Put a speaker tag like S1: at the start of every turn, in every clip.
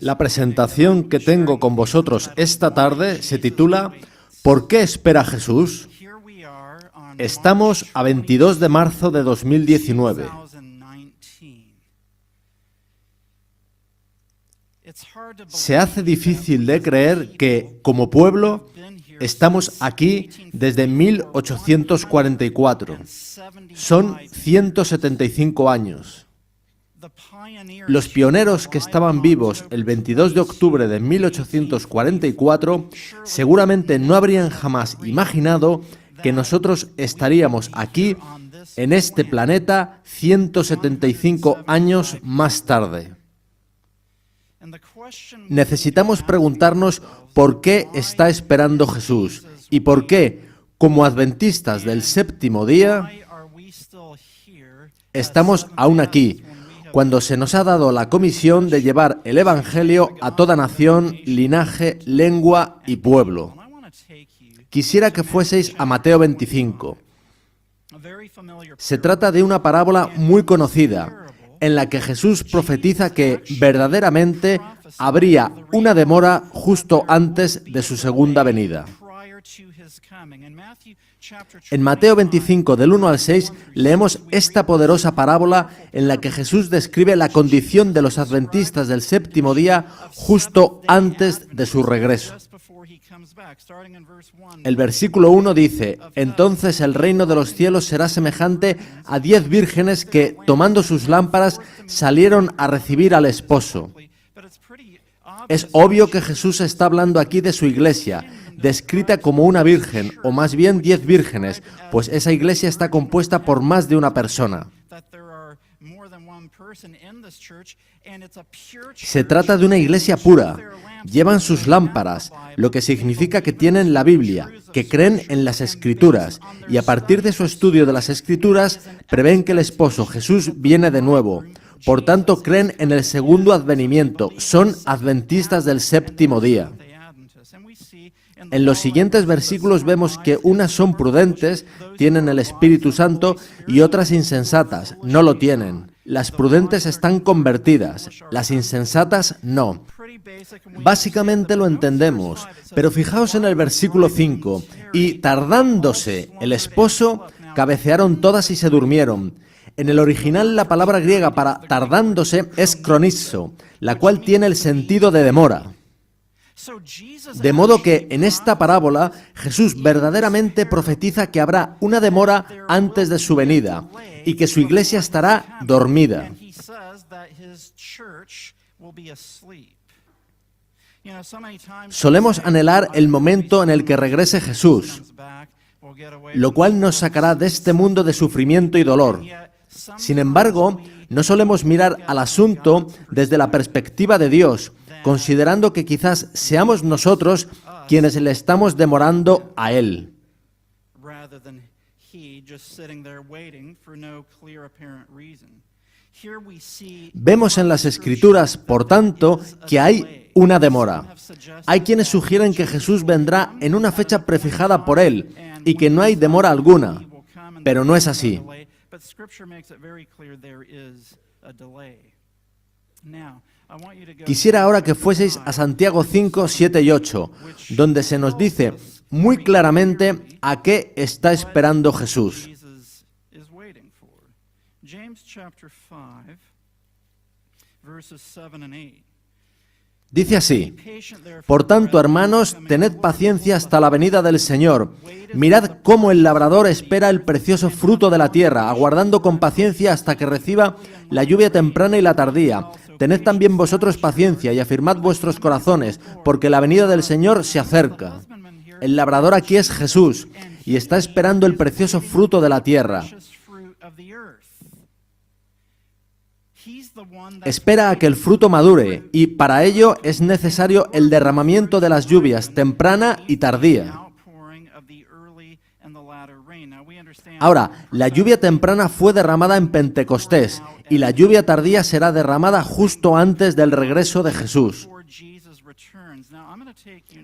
S1: La presentación que tengo con vosotros esta tarde se titula ¿Por qué espera Jesús? Estamos a 22 de marzo de 2019. Se hace difícil de creer que, como pueblo, estamos aquí desde 1844. Son 175 años. Los pioneros que estaban vivos el 22 de octubre de 1844 seguramente no habrían jamás imaginado que nosotros estaríamos aquí, en este planeta, 175 años más tarde. Necesitamos preguntarnos por qué está esperando Jesús y por qué, como adventistas del séptimo día, estamos aún aquí, cuando se nos ha dado la comisión de llevar el Evangelio a toda nación, linaje, lengua y pueblo. Quisiera que fueseis a Mateo 25. Se trata de una parábola muy conocida, en la que Jesús profetiza que verdaderamente habría una demora justo antes de su segunda venida. En Mateo 25, del 1 al 6, leemos esta poderosa parábola en la que Jesús describe la condición de los adventistas del séptimo día justo antes de su regreso. El versículo 1 dice: «Entonces el reino de los cielos será semejante a 10 vírgenes que, tomando sus lámparas, salieron a recibir al esposo». Es obvio que Jesús está hablando aquí de su iglesia, descrita como una virgen, o más bien 10 vírgenes, pues esa iglesia está compuesta por más de una persona. Se trata de una iglesia pura. Llevan sus lámparas, lo que significa que tienen la Biblia, que creen en las Escrituras, y a partir de su estudio de las Escrituras, prevén que el esposo Jesús viene de nuevo. Por tanto, creen en el segundo advenimiento, son adventistas del séptimo día. En los siguientes versículos vemos que unas son prudentes, tienen el Espíritu Santo, y otras insensatas, no lo tienen. Las prudentes están convertidas, las insensatas no. Básicamente lo entendemos, pero fijaos en el versículo 5. «Y tardándose el esposo, cabecearon todas y se durmieron». En el original la palabra griega para tardándose es kronizo, la cual tiene el sentido de demora. De modo que en esta parábola Jesús verdaderamente profetiza que habrá una demora antes de su venida y que su iglesia estará dormida. Solemos anhelar el momento en el que regrese Jesús, lo cual nos sacará de este mundo de sufrimiento y dolor. Sin embargo, no solemos mirar al asunto desde la perspectiva de Dios, considerando que quizás seamos nosotros quienes le estamos demorando a Él. Vemos en las Escrituras, por tanto, que hay una demora. Hay quienes sugieren que Jesús vendrá en una fecha prefijada por Él y que no hay demora alguna, pero no es así. Quisiera ahora que fueseis a Santiago 5, 7 y 8, donde se nos dice muy claramente a qué está esperando Jesús. Dice así: «Por tanto, hermanos, tened paciencia hasta la venida del Señor. Mirad cómo el labrador espera el precioso fruto de la tierra, aguardando con paciencia hasta que reciba la lluvia temprana y la tardía. Tened también vosotros paciencia y afirmad vuestros corazones, porque la venida del Señor se acerca». El labrador aquí es Jesús, y está esperando el precioso fruto de la tierra. Espera a que el fruto madure, y para ello es necesario el derramamiento de las lluvias, temprana y tardía. Ahora, la lluvia temprana fue derramada en Pentecostés, y la lluvia tardía será derramada justo antes del regreso de Jesús.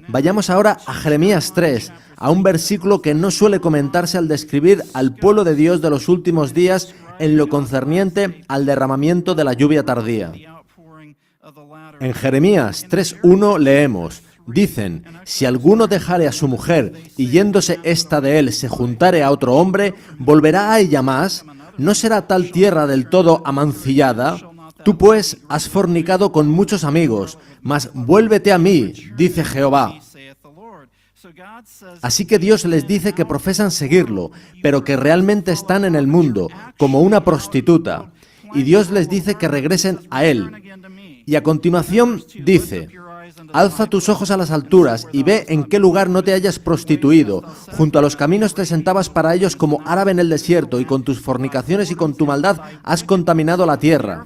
S1: Vayamos ahora a Jeremías 3, a un versículo que no suele comentarse al describir al pueblo de Dios de los últimos días en lo concerniente al derramamiento de la lluvia tardía. En Jeremías 3:1 leemos: dicen, si alguno dejare a su mujer y yéndose ésta de él se juntare a otro hombre, ¿volverá a ella más? ¿No será tal tierra del todo amancillada? Tú pues has fornicado con muchos amigos, mas vuélvete a mí, dice Jehová. Así que Dios les dice que profesan seguirlo, pero que realmente están en el mundo, como una prostituta. Y Dios les dice que regresen a Él. Y a continuación dice: alza tus ojos a las alturas y ve en qué lugar no te hayas prostituido. Junto a los caminos te sentabas para ellos como árabe en el desierto, y con tus fornicaciones y con tu maldad has contaminado la tierra.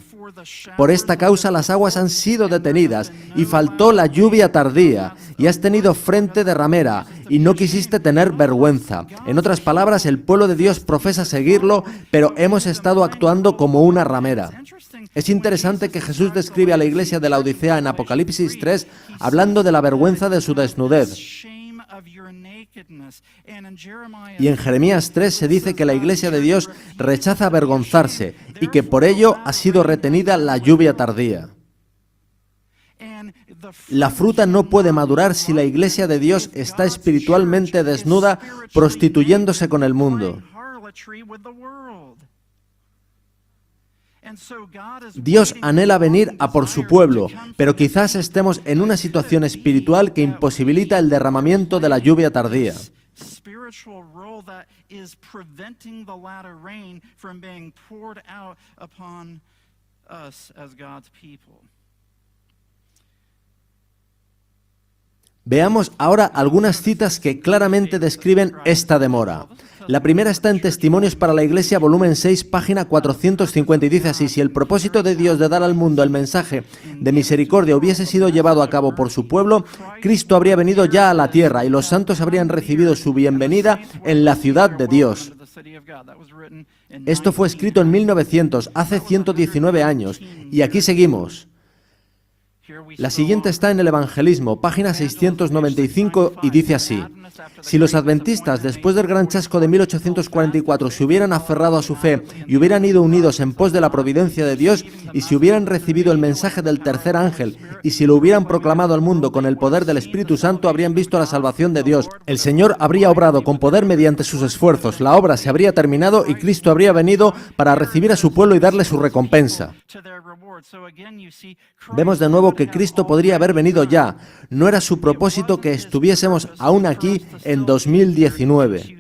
S1: Por esta causa las aguas han sido detenidas, y faltó la lluvia tardía, y has tenido frente de ramera, y no quisiste tener vergüenza. En otras palabras, el pueblo de Dios profesa seguirlo, pero hemos estado actuando como una ramera. Es interesante que Jesús describe a la iglesia de la Odisea en Apocalipsis 3, hablando de la vergüenza de su desnudez. Y en Jeremías 3 se dice que la iglesia de Dios rechaza avergonzarse y que por ello ha sido retenida la lluvia tardía. La fruta no puede madurar si la iglesia de Dios está espiritualmente desnuda, prostituyéndose con el mundo. Dios anhela venir a por su pueblo, pero quizás estemos en una situación espiritual que imposibilita el derramamiento de la lluvia tardía. Veamos ahora algunas citas que claramente describen esta demora. La primera está en Testimonios para la Iglesia, volumen 6, página 450, y dice así: si el propósito de Dios de dar al mundo el mensaje de misericordia hubiese sido llevado a cabo por su pueblo, Cristo habría venido ya a la tierra y los santos habrían recibido su bienvenida en la ciudad de Dios. Esto fue escrito en 1900, hace 119 años, y aquí seguimos. La siguiente está en el Evangelismo, página 695, y dice así: si los adventistas, después del gran chasco de 1844, se hubieran aferrado a su fe y hubieran ido unidos en pos de la providencia de Dios, y si hubieran recibido el mensaje del tercer ángel, y si lo hubieran proclamado al mundo con el poder del Espíritu Santo, habrían visto la salvación de Dios. El Señor habría obrado con poder mediante sus esfuerzos, la obra se habría terminado y Cristo habría venido para recibir a su pueblo y darle su recompensa. Vemos de nuevo que Cristo podría haber venido ya. No era su propósito que estuviésemos aún aquí en 2019.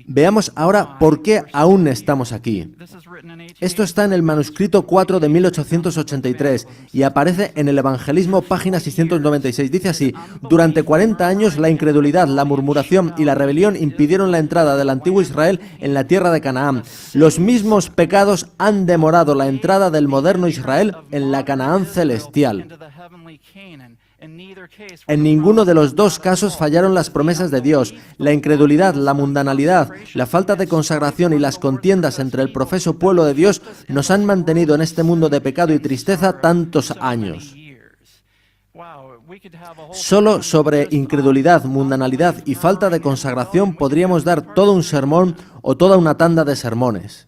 S1: Veamos ahora por qué aún estamos aquí. Esto está en el manuscrito 4 de 1883 y aparece en el Evangelismo, página 696. Dice así: durante 40 años la incredulidad, la murmuración y la rebelión impidieron la entrada del antiguo Israel en la tierra de Canaán. Los mismos pecados han demorado la entrada del moderno Israel en la Canaán celestial. En ninguno de los dos casos fallaron las promesas de Dios. La incredulidad, la mundanalidad, la falta de consagración y las contiendas entre el profeso pueblo de Dios nos han mantenido en este mundo de pecado y tristeza tantos años. Solo sobre incredulidad, mundanalidad y falta de consagración podríamos dar todo un sermón o toda una tanda de sermones.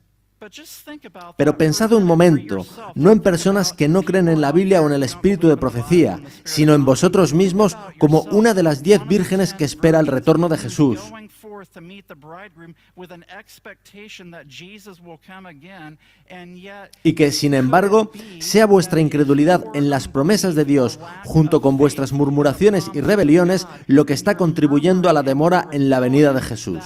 S1: Pero pensad un momento, no en personas que no creen en la Biblia o en el espíritu de profecía, sino en vosotros mismos como una de las 10 vírgenes que espera el retorno de Jesús. Y que, sin embargo, sea vuestra incredulidad en las promesas de Dios, junto con vuestras murmuraciones y rebeliones, lo que está contribuyendo a la demora en la venida de Jesús.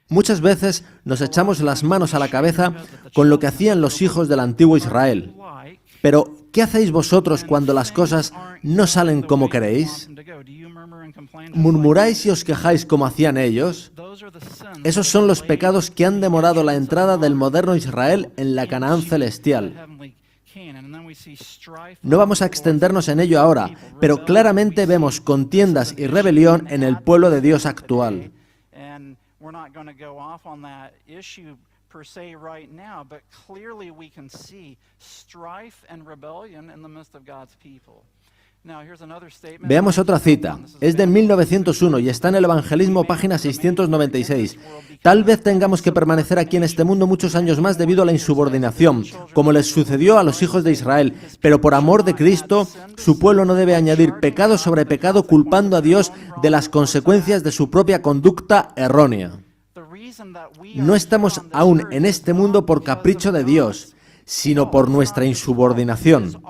S1: Muchas veces nos echamos las manos a la cabeza con lo que hacían los hijos del antiguo Israel. Pero, ¿qué hacéis vosotros cuando las cosas no salen como queréis? ¿Murmuráis y os quejáis como hacían ellos? Esos son los pecados que han demorado la entrada del moderno Israel en la Canaán celestial. No vamos a extendernos en ello ahora, pero claramente vemos contiendas y rebelión en el pueblo de Dios actual.
S2: Per se right now, but clearly we can see strife and rebellion in the midst of God's people. Now, here's another statement.
S1: Veamos otra cita. Es de 1901 y está en el Evangelismo, página 696. Tal vez tengamos que permanecer aquí en este mundo muchos años más debido a la insubordinación, como les sucedió a los hijos de Israel, pero por amor de Cristo, su pueblo no debe añadir pecado sobre pecado, culpando a Dios de las consecuencias de su propia conducta errónea. No estamos aún en este mundo por capricho de Dios, sino por nuestra insubordinación.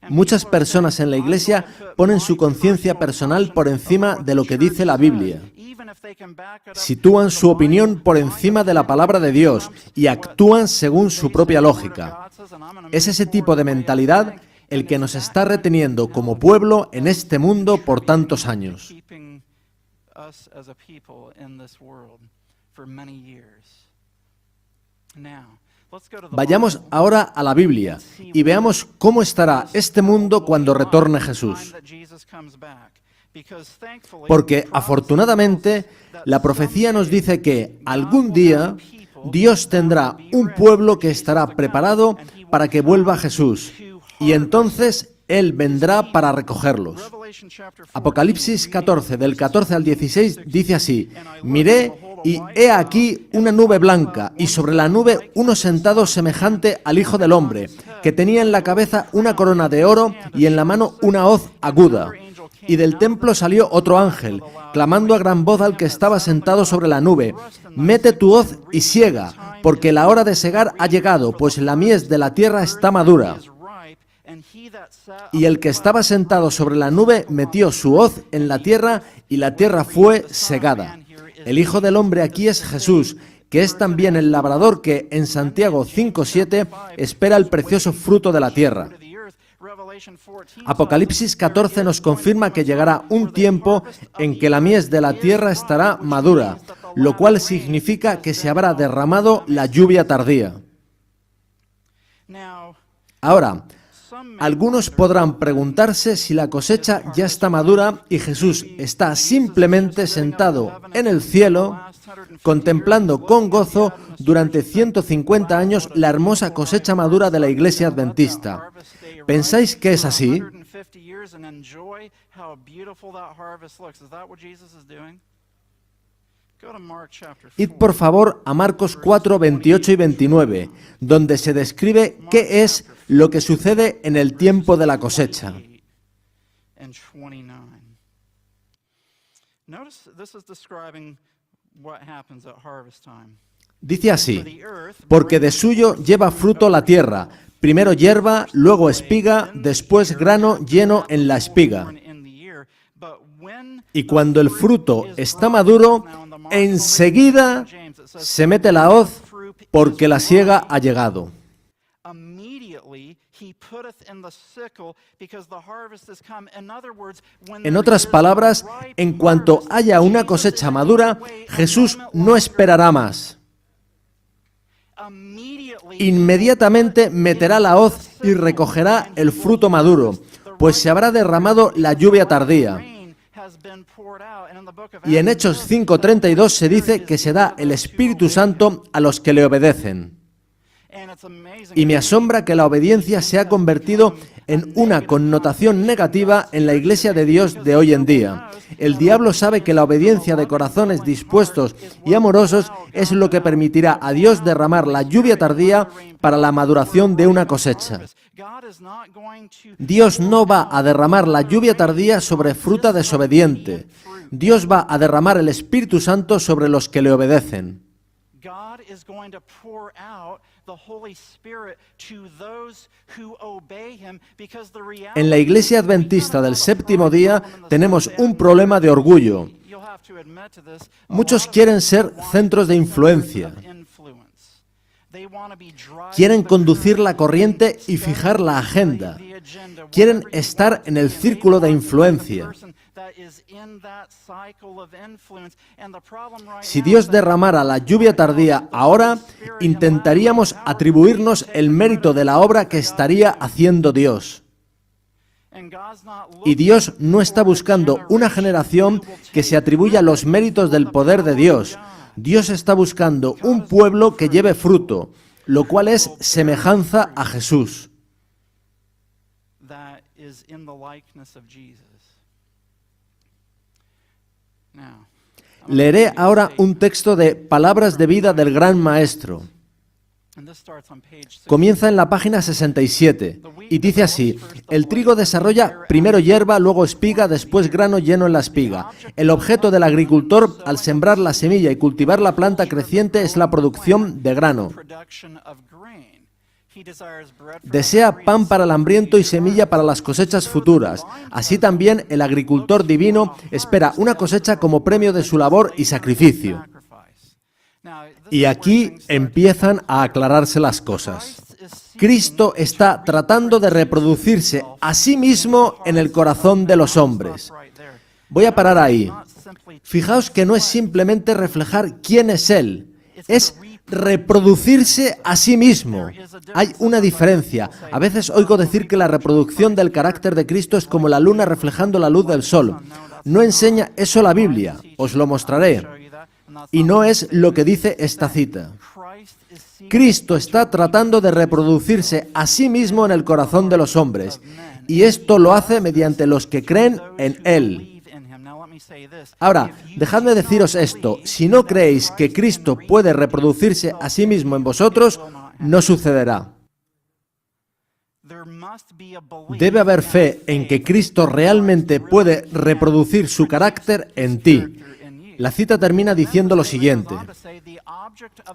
S1: Muchas personas en la iglesia ponen su conciencia personal por encima de lo que dice la Biblia. Sitúan su opinión por encima de la palabra de Dios y actúan según su propia lógica. Es ese tipo de mentalidad el que nos está reteniendo como pueblo en este mundo por tantos años. Vayamos ahora a la Biblia y veamos cómo estará este mundo cuando retorne Jesús. Porque afortunadamente la profecía nos dice que algún día Dios tendrá un pueblo que estará preparado para que vuelva Jesús y entonces Él vendrá para recogerlos. Apocalipsis 14, del 14 al 16, dice así: Miré y he aquí una nube blanca, y sobre la nube uno sentado semejante al Hijo del Hombre, que tenía en la cabeza una corona de oro y en la mano una hoz aguda. Y del templo salió otro ángel, clamando a gran voz al que estaba sentado sobre la nube: Mete tu hoz y siega, porque la hora de segar ha llegado, pues la mies de la tierra está madura. Y el que estaba sentado sobre la nube metió su hoz en la tierra, y la tierra fue segada. El Hijo del Hombre aquí es Jesús, que es también el labrador que en Santiago 5:7 espera el precioso fruto de la tierra. Apocalipsis 14 nos confirma que llegará un tiempo en que la mies de la tierra estará madura, lo cual significa que se habrá derramado la lluvia tardía. Ahora, algunos podrán preguntarse si la cosecha ya está madura y Jesús está simplemente sentado en el cielo, contemplando con gozo durante 150 años la hermosa cosecha madura de la Iglesia Adventista. ¿Pensáis que es así? Id por favor a Marcos 4, 28 y 29, donde se describe qué es lo que sucede en el tiempo de la cosecha. Dice así: porque de suyo lleva fruto la tierra, primero hierba, luego espiga, después grano lleno en la espiga. Y cuando el fruto está maduro, enseguida se mete la hoz, porque la siega ha llegado. En otras palabras, en cuanto haya una cosecha madura, Jesús no esperará más. Inmediatamente meterá la hoz y recogerá el fruto maduro, pues se habrá derramado la lluvia tardía. Y en Hechos 5:32 se dice que se da el Espíritu Santo a los que le obedecen. Y me asombra que la obediencia se ha convertido en una connotación negativa en la Iglesia de Dios de hoy en día. El diablo sabe que la obediencia de corazones dispuestos y amorosos es lo que permitirá a Dios derramar la lluvia tardía para la maduración de una cosecha. Dios no va a derramar la lluvia tardía sobre fruta desobediente. Dios va a derramar el Espíritu Santo sobre los que le obedecen. En la Iglesia Adventista del Séptimo Día tenemos un problema de orgullo. Muchos quieren ser centros de influencia. Quieren conducir la corriente y fijar la agenda. Quieren estar en el círculo de influencia. Si Dios derramara la lluvia tardía ahora, intentaríamos atribuirnos el mérito de la obra que estaría haciendo Dios. Y Dios no está buscando una generación que se atribuya los méritos del poder de Dios. Dios está buscando un pueblo que lleve fruto, lo cual es semejanza a Jesús.
S2: that is in the likeness of Jesus. Now,
S1: Leeré ahora un texto de Palabras de vida del Gran Maestro.
S2: and this starts on page 6.
S1: Comienza en la página 67 y dice así: el trigo desarrolla primero hierba, luego espiga, después grano lleno en la espiga. El objeto del agricultor al sembrar la semilla y cultivar la planta creciente es la producción de grano.
S2: Production of grain. He desires bread for
S1: Desea pan para el hambriento y semilla para las cosechas futuras. Así también el agricultor divino espera una cosecha como premio de su labor y sacrificio.
S2: sacrifice. Now, this
S1: Y aquí empiezan a aclararse las cosas. Cristo está tratando de reproducirse a sí mismo en el corazón de los hombres.
S2: right there.
S1: Voy a parar ahí.
S2: Not simply
S1: Fijaos que no es simplemente reflejar quién es Él, es reproducirse a sí mismo. Hay una diferencia. A veces oigo decir que la reproducción del carácter de Cristo es como la luna reflejando la luz del sol. No enseña eso la Biblia, os lo mostraré.
S2: show you that, and that's
S1: Y no es lo que dice esta cita.
S2: Christ is seeking
S1: Cristo está tratando de reproducirse a sí mismo en el corazón de los hombres, y esto lo hace mediante los que creen en Él.
S2: believe in him. Now let me say this.
S1: Ahora,
S2: If you
S1: dejadme
S2: do
S1: deciros
S2: not
S1: esto:
S2: believe
S1: si no
S2: that
S1: creéis que
S2: Christ
S1: Cristo
S2: can
S1: puede
S2: reproduce
S1: reproducirse a sí mismo en vosotros, no sucederá.
S2: There must be a belief
S1: Debe haber
S2: and
S1: fe en que Cristo realmente puede reproducir su carácter en ti.
S2: in you.
S1: La cita termina diciendo lo siguiente: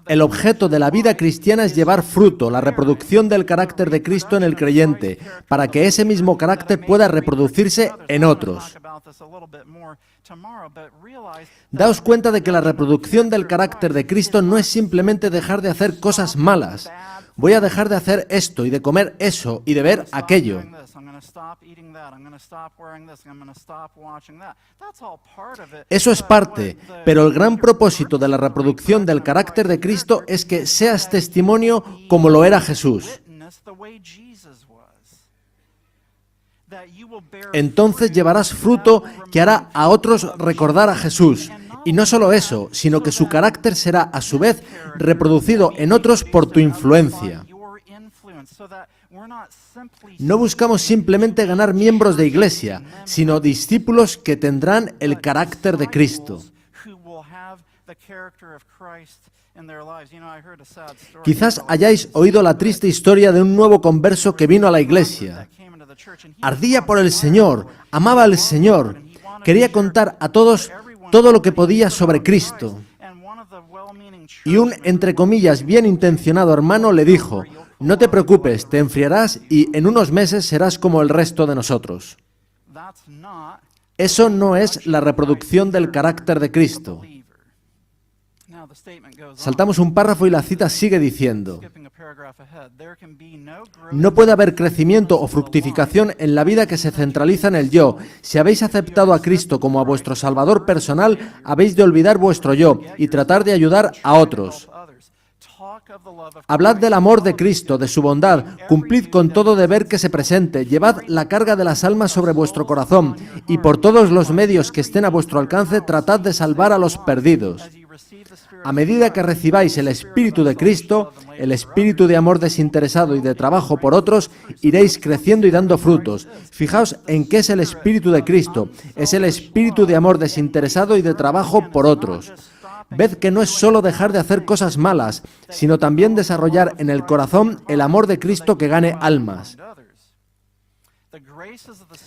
S1: el objeto de la vida cristiana es llevar fruto, la reproducción del carácter de Cristo en el creyente, para que ese mismo carácter pueda reproducirse en otros. Daos cuenta de que la reproducción del carácter de Cristo no es simplemente dejar de hacer cosas malas. Voy a dejar de hacer esto y de comer eso y de ver aquello. Eso es parte, pero el gran propósito de la reproducción del carácter de Cristo es que seas testimonio como lo era Jesús. Entonces llevarás fruto que hará a otros recordar a Jesús. Y no solo eso, sino que su carácter será a su vez reproducido en otros por tu influencia. No buscamos simplemente ganar miembros de iglesia, sino discípulos que tendrán el carácter de Cristo. Quizás hayáis oído la triste historia de un nuevo converso que vino a la iglesia. Ardía por el Señor, amaba al Señor, quería contar a todos todo lo que podía sobre Cristo. Y un, entre comillas, bien intencionado hermano le dijo: no te preocupes, te enfriarás y en unos meses serás como el resto de nosotros. Eso no es la reproducción del carácter de Cristo. Saltamos un párrafo y la cita sigue diciendo: no puede haber crecimiento o fructificación en la vida que se centraliza en el yo. Si habéis aceptado a Cristo como a vuestro Salvador personal, habéis de olvidar vuestro yo y tratar de ayudar a otros. Hablad del amor de Cristo, de su bondad, cumplid con todo deber que se presente, llevad la carga de las almas sobre vuestro corazón y por todos los medios que estén a vuestro alcance tratad de salvar a los perdidos. A medida que recibáis el Espíritu de Cristo, el Espíritu de amor desinteresado y de trabajo por otros, iréis creciendo y dando frutos. Fijaos en qué es el Espíritu de Cristo. Es el Espíritu de amor desinteresado y de trabajo por otros. Ved que no es solo dejar de hacer cosas malas, sino también desarrollar en el corazón el amor de Cristo que gane almas.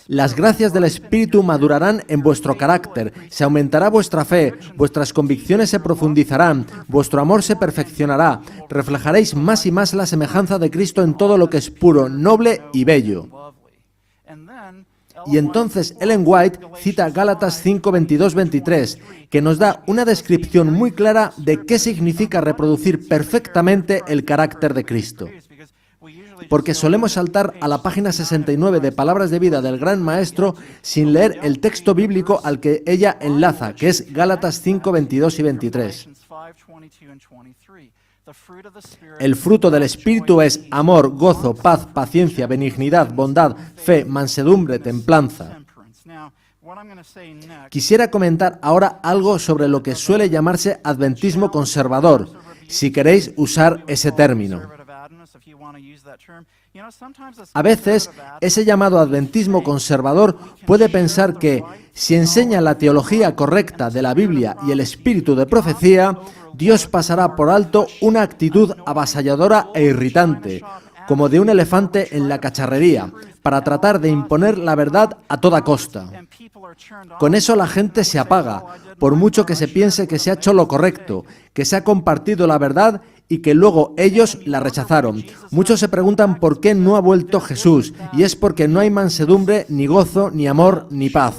S1: Las gracias del Espíritu madurarán en vuestro carácter, se aumentará vuestra fe, vuestras convicciones se profundizarán, vuestro amor se perfeccionará, reflejaréis más y más la semejanza de Cristo en todo lo que es puro, noble y bello. Y entonces Ellen White cita Gálatas 5, 22, 23, que nos da una descripción muy clara de qué significa reproducir perfectamente el carácter de Cristo. Porque solemos saltar a la página 69 de Palabras de Vida del Gran Maestro sin leer el texto bíblico al que ella enlaza, que es Gálatas 5, 22 y 23. El fruto del Espíritu es amor, gozo, paz, paciencia, benignidad, bondad, fe, mansedumbre, templanza.
S2: What I'm going to say next
S1: Quisiera comentar ahora algo sobre lo que suele llamarse adventismo conservador, si queréis usar ese término. A veces, ese llamado adventismo conservador puede pensar que, si enseña la teología correcta de la Biblia y el espíritu de profecía, Dios pasará por alto una actitud avasalladora e irritante, como de un elefante en la cacharrería, para tratar de imponer la verdad a toda costa. Con eso la gente se apaga, por mucho que se piense que se ha hecho lo correcto, que se ha compartido la verdad y que luego ellos la rechazaron. Muchos se preguntan por qué no ha vuelto Jesús, y es porque no hay mansedumbre, ni gozo, ni amor, ni paz.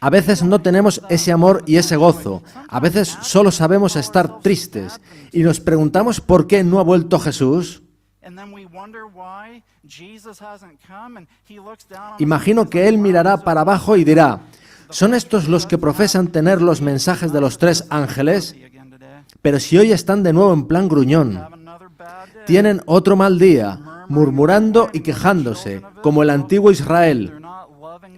S1: A veces no tenemos ese amor y ese gozo. A veces solo sabemos estar tristes. Y nos preguntamos por qué no ha vuelto Jesús. Imagino que Él mirará para abajo y dirá: ¿son estos los que profesan tener los mensajes de los 3 ángeles? Pero si hoy están de nuevo en plan gruñón. Tienen otro mal día, murmurando y quejándose, como el antiguo Israel.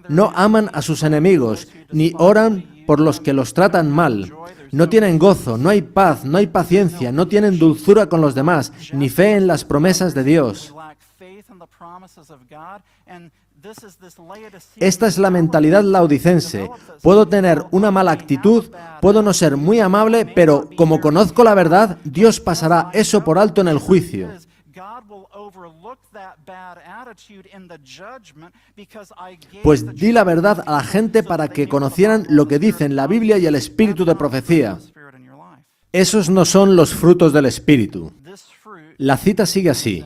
S1: No aman a sus enemigos, ni oran por los que los tratan mal. No tienen gozo, no hay paz, no hay paciencia, no tienen dulzura con los demás, ni fe en las promesas de Dios. Esta es la mentalidad laodicense. Puedo tener una mala actitud, puedo no ser muy amable, pero como conozco la verdad, Dios pasará eso por alto en el juicio. Pues di la verdad a la gente para que conocieran lo que dicen la Biblia y el espíritu de profecía. Esos no son los frutos del espíritu. La cita sigue así: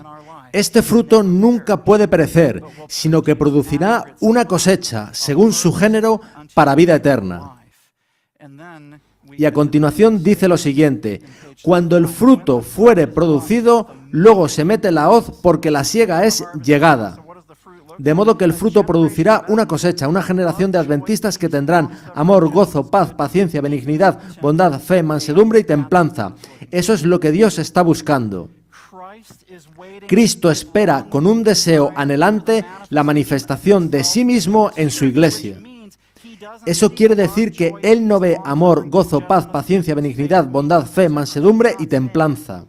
S1: este fruto nunca puede perecer, sino que producirá una cosecha, según su género, para vida eterna. Y a continuación dice lo siguiente: cuando el fruto fuere producido, luego se mete la hoz, porque la siega es llegada. De modo que el fruto producirá una cosecha, una generación de adventistas que tendrán amor, gozo, paz, paciencia, benignidad, bondad, fe, mansedumbre y templanza. Eso es lo que Dios está buscando. Cristo espera con un deseo anhelante la manifestación de sí mismo en su iglesia. Eso quiere decir que Él no ve amor, gozo, paz, paciencia, benignidad, bondad, fe, mansedumbre y templanza.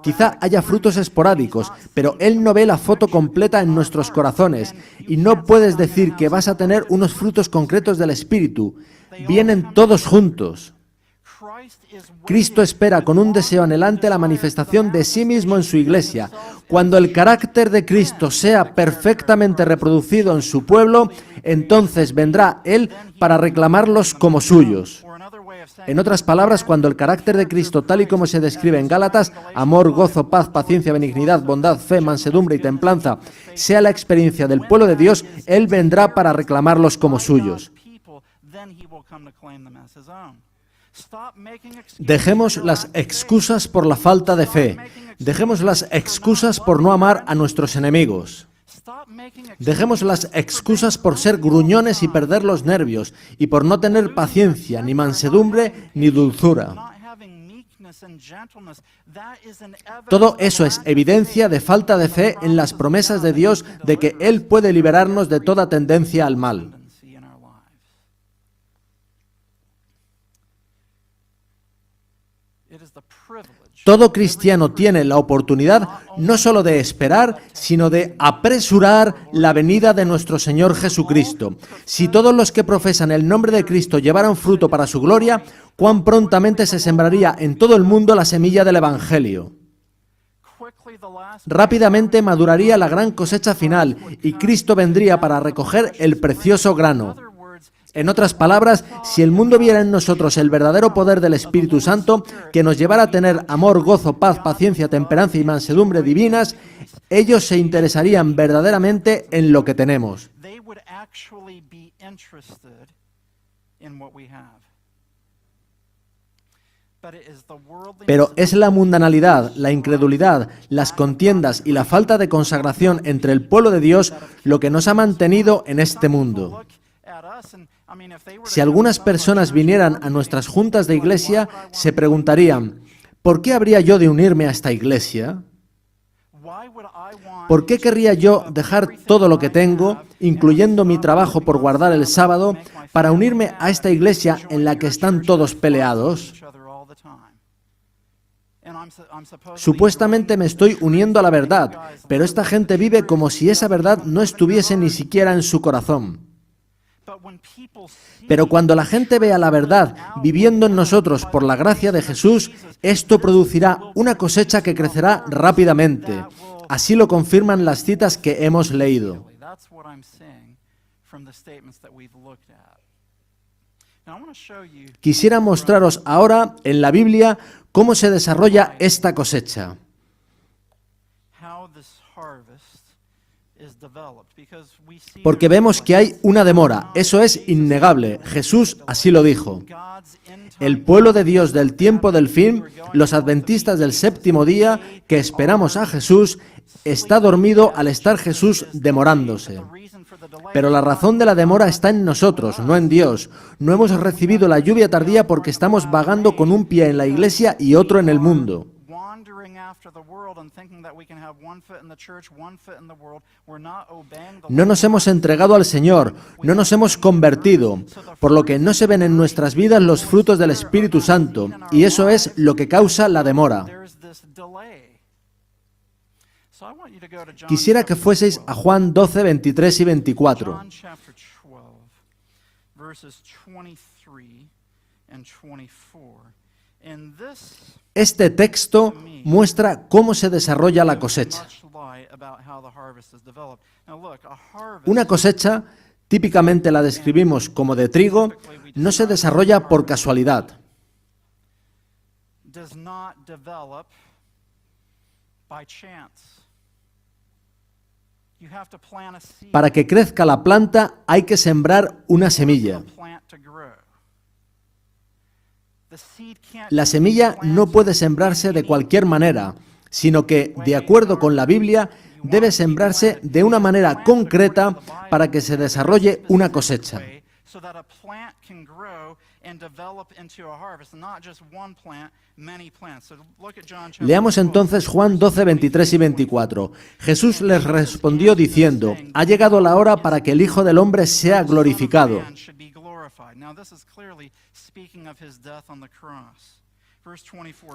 S1: Quizá haya frutos esporádicos, pero Él no ve la foto completa en nuestros corazones, y no puedes decir que vas a tener unos frutos concretos del Espíritu. Vienen todos juntos. Cristo espera con un deseo anhelante la manifestación de sí mismo en su iglesia. Cuando el carácter de Cristo sea perfectamente reproducido en su pueblo, entonces vendrá Él para reclamarlos como suyos. En otras palabras, cuando el carácter de Cristo, tal y como se describe en Gálatas, amor, gozo, paz, paciencia, benignidad, bondad, fe, mansedumbre y templanza, sea la experiencia del pueblo de Dios, Él vendrá para reclamarlos como suyos. Dejemos las excusas por la falta de fe. Dejemos las excusas por no amar a nuestros enemigos. Dejemos las excusas por ser gruñones y perder los nervios, y por no tener paciencia, ni mansedumbre, ni dulzura. Todo eso es evidencia de falta de fe en las promesas de Dios de que Él puede liberarnos de toda tendencia al mal. Todo cristiano tiene la oportunidad no solo de esperar, sino de apresurar la venida de nuestro Señor Jesucristo. Si todos los que profesan el nombre de Cristo llevaran fruto para su gloria, cuán prontamente se sembraría en todo el mundo la semilla del Evangelio. Rápidamente maduraría la gran cosecha final y Cristo vendría para recoger el precioso grano. En otras palabras, si el mundo viera en nosotros el verdadero poder del Espíritu Santo, que nos llevara a tener amor, gozo, paz, paciencia, templanza y mansedumbre divinas, ellos se interesarían verdaderamente en lo que tenemos. Pero es la mundanalidad, la incredulidad, las contiendas y la falta de consagración entre el pueblo de Dios lo que nos ha mantenido en este mundo. Si algunas personas vinieran a nuestras juntas de iglesia, se preguntarían: ¿por qué habría yo de unirme a esta iglesia? ¿Por qué querría yo dejar todo lo que tengo, incluyendo mi trabajo por guardar el sábado, para unirme a esta iglesia en la que están todos peleados? Supuestamente me estoy uniendo a la verdad, pero esta gente vive como si esa verdad no estuviese ni siquiera en su corazón. Pero cuando la gente vea la verdad viviendo en nosotros por la gracia de Jesús, esto producirá una cosecha que crecerá rápidamente. Así lo confirman las citas que hemos leído. Quisiera mostraros ahora en la Biblia cómo se desarrolla esta cosecha. Porque vemos que hay una demora, eso es innegable, Jesús así lo dijo. El pueblo de Dios del tiempo del fin, los adventistas del séptimo día, que esperamos a Jesús, está dormido al estar Jesús demorándose. Pero la razón de la demora está en nosotros, no en Dios. No hemos recibido la lluvia tardía porque estamos vagando con un pie en la iglesia y otro en el mundo. No nos hemos entregado al Señor, no nos hemos convertido, por lo que no se ven en nuestras vidas los frutos del Espíritu Santo, y eso es lo que causa la demora. Quisiera que fueseis a Juan 12, 23 y 24. Este texto muestra cómo se desarrolla la cosecha. Una cosecha, típicamente la describimos como de trigo, no se desarrolla por casualidad. Para que crezca la planta hay que sembrar una semilla. La semilla no puede sembrarse de cualquier manera, sino que, de acuerdo con la Biblia, debe sembrarse de una manera concreta para que se desarrolle una cosecha. Leamos entonces Juan 12, 23 y 24. Jesús les respondió diciendo: ha llegado la hora para que el Hijo del Hombre sea glorificado.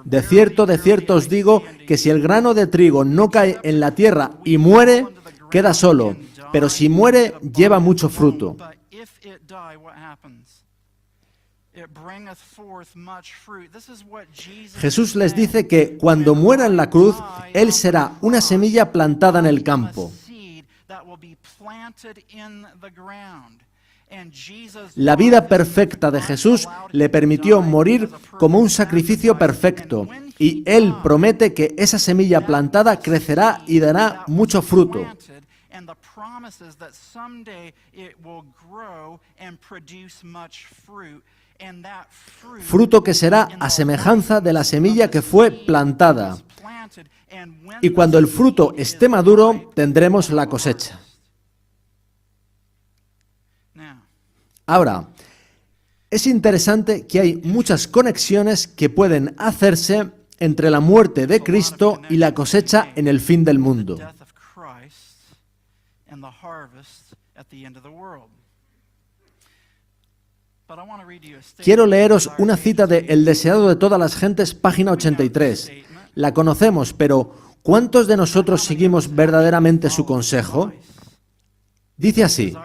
S1: De cierto os digo que si el grano de trigo no cae en la tierra y muere, queda solo, pero si muere, lleva mucho fruto. Jesús les dice que cuando muera en la cruz, Él será una semilla plantada en el campo. La vida perfecta de Jesús le permitió morir como un sacrificio perfecto, y Él promete que esa semilla plantada crecerá y dará mucho fruto. Fruto que será a semejanza de la semilla que fue plantada. Y cuando el fruto esté maduro, tendremos la cosecha. Ahora, es interesante que hay muchas conexiones que pueden hacerse entre la muerte de Cristo y la cosecha en el fin del mundo. Quiero leeros una cita de El deseado de todas las gentes, página 83. La conocemos, pero ¿cuántos de nosotros seguimos verdaderamente su consejo? Dice así: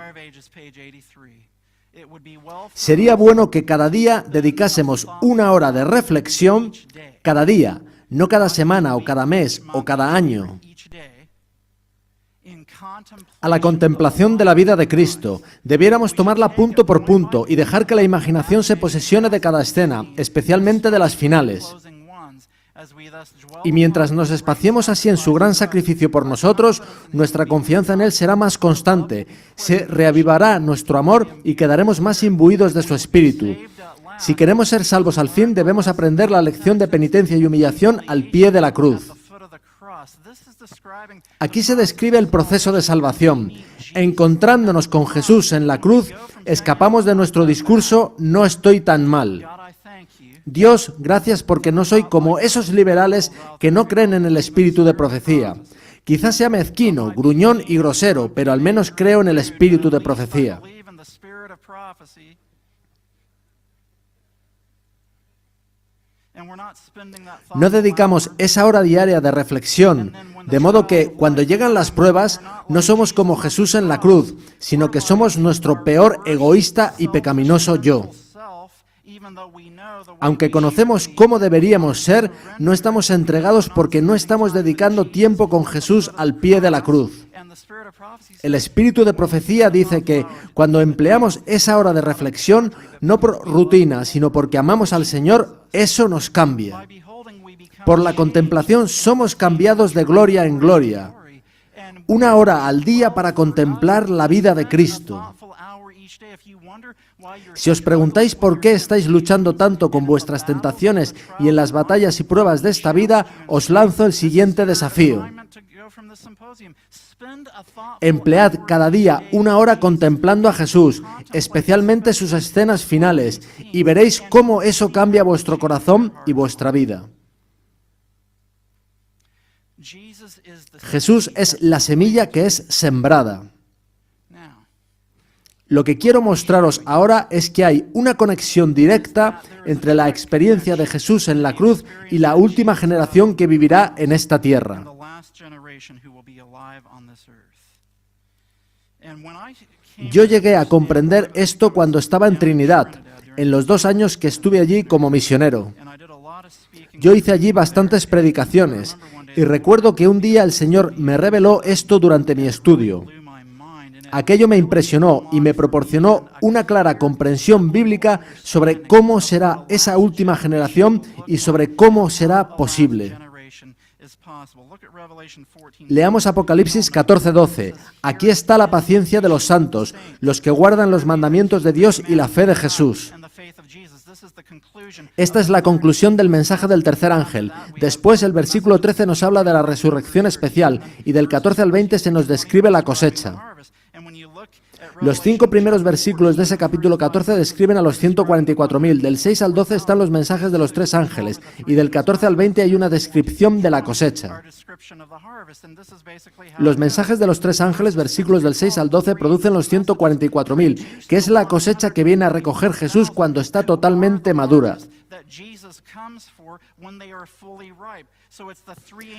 S1: sería bueno que cada día dedicásemos una hora de reflexión, cada día, no cada semana o cada mes o cada año, a la contemplación de la vida de Cristo. Debiéramos tomarla punto por punto y dejar que la imaginación se posesione de cada escena, especialmente de las finales. Y mientras nos espaciemos así en su gran sacrificio por nosotros, nuestra confianza en Él será más constante, se reavivará nuestro amor y quedaremos más imbuidos de su espíritu. Si queremos ser salvos al fin, debemos aprender la lección de penitencia y humillación al pie de la cruz. Aquí se describe el proceso de salvación. Encontrándonos con Jesús en la cruz, escapamos de nuestro discurso «no estoy tan mal». Dios, gracias porque no soy como esos liberales que no creen en el espíritu de profecía, Quizás sea mezquino, gruñón y grosero, pero al menos creo en el espíritu de profecía. No dedicamos esa hora diaria de reflexión, de modo que cuando llegan las pruebas no somos como Jesús en la cruz, sino que somos nuestro peor egoísta y pecaminoso yo. Aunque conocemos cómo deberíamos ser, no estamos entregados porque no estamos dedicando tiempo con Jesús al pie de la cruz. El espíritu de profecía dice que cuando empleamos esa hora de reflexión, no por rutina, sino porque amamos al Señor, eso nos cambia. Por la contemplación somos cambiados de gloria en gloria. Una hora al día para contemplar la vida de Cristo. Si os preguntáis por qué estáis luchando tanto con vuestras tentaciones y en las batallas y pruebas de esta vida, os lanzo el siguiente desafío. Emplead cada día una hora contemplando a Jesús, especialmente sus escenas finales, y veréis cómo eso cambia vuestro corazón y vuestra vida. Jesús es la semilla que es sembrada. Lo que quiero mostraros ahora es que hay una conexión directa entre la experiencia de Jesús en la cruz y la última generación que vivirá en esta tierra. Yo llegué a comprender esto cuando estaba en Trinidad, en los 2 años que estuve allí como misionero. Yo hice allí bastantes predicaciones y recuerdo que un día el Señor me reveló esto durante mi estudio. Aquello me impresionó y me proporcionó una clara comprensión bíblica sobre cómo será esa última generación y sobre cómo será posible. Leamos Apocalipsis 14:12. Aquí está la paciencia de los santos, los que guardan los mandamientos de Dios y la fe de Jesús. Esta es la conclusión del mensaje del tercer ángel. Después, el versículo 13 nos habla de la resurrección especial y del 14 al 20 se nos describe la cosecha. Los 5 primeros versículos de ese capítulo 14 describen a los 144.000. Del 6 al 12 están los mensajes de los 3 ángeles y del 14 al 20 hay una descripción de la cosecha. Los mensajes de los 3 ángeles, versículos del 6 al 12, producen los 144.000, que es la cosecha que viene a recoger Jesús cuando está totalmente madura.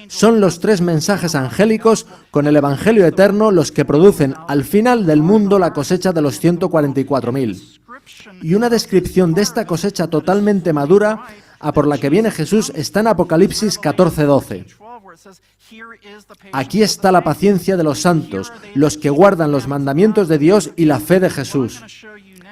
S1: Son los 3 mensajes angélicos con el Evangelio eterno los que producen al final del mundo la cosecha de los 144.000. Y una descripción de esta cosecha totalmente madura, a por la que viene Jesús, está en Apocalipsis 14:12. Aquí está la paciencia de los santos, los que guardan los mandamientos de Dios y la fe de Jesús.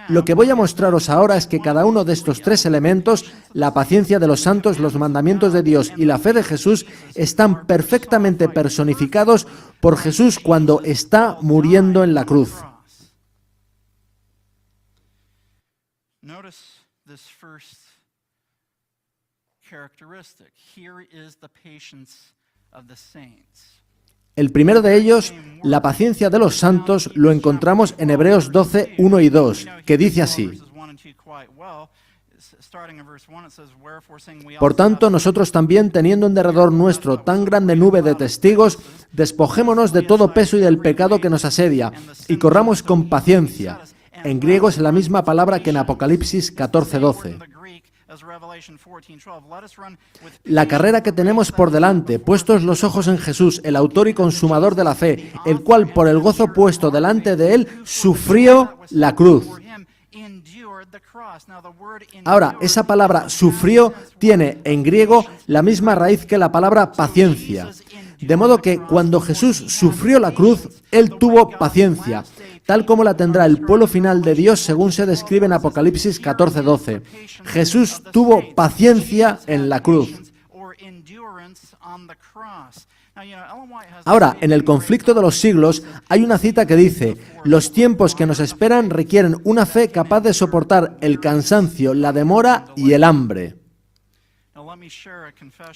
S1: Lo que voy a mostraros ahora es que cada uno de estos 3 elementos, la paciencia de los santos, los mandamientos de Dios y la fe de Jesús, están perfectamente personificados por Jesús cuando está muriendo en la cruz. El primero de ellos, la paciencia de los santos, lo encontramos en Hebreos 12, 1 y 2, que dice así: Por tanto, nosotros también, teniendo en derredor nuestro tan grande nube de testigos, despojémonos de todo peso y del pecado que nos asedia, y corramos con paciencia. En griego es la misma palabra que en Apocalipsis 14:12. La carrera que tenemos por delante, puestos los ojos en Jesús, el autor y consumador de la fe, el cual por el gozo puesto delante de él, sufrió la cruz. Ahora, esa palabra sufrió tiene en griego la misma raíz que la palabra paciencia. De modo que cuando Jesús sufrió la cruz, él tuvo paciencia, tal como la tendrá el pueblo final de Dios según se describe en Apocalipsis 14:12. Jesús tuvo paciencia en la cruz. Ahora, en el conflicto de los siglos, hay una cita que dice: los tiempos que nos esperan requieren una fe capaz de soportar el cansancio, la demora y el hambre.